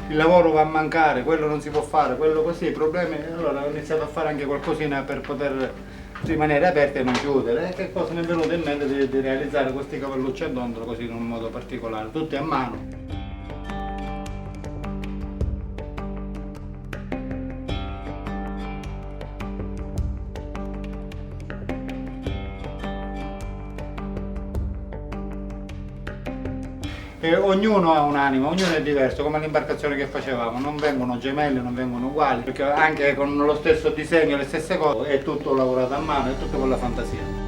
il lavoro va a mancare, quello non si può fare, quello così, i problemi, allora ho iniziato a fare anche qualcosina per poter rimanere aperti e non chiudere. E che cosa mi è venuto in mente di realizzare questi cavallucci a dondolo così in un modo particolare, tutti a mano. E ognuno ha un'anima, ognuno è diverso, come l'imbarcazione che facevamo, non vengono gemelli, non vengono uguali, perché anche con lo stesso disegno, le stesse cose, è tutto lavorato a mano, è tutto con la fantasia.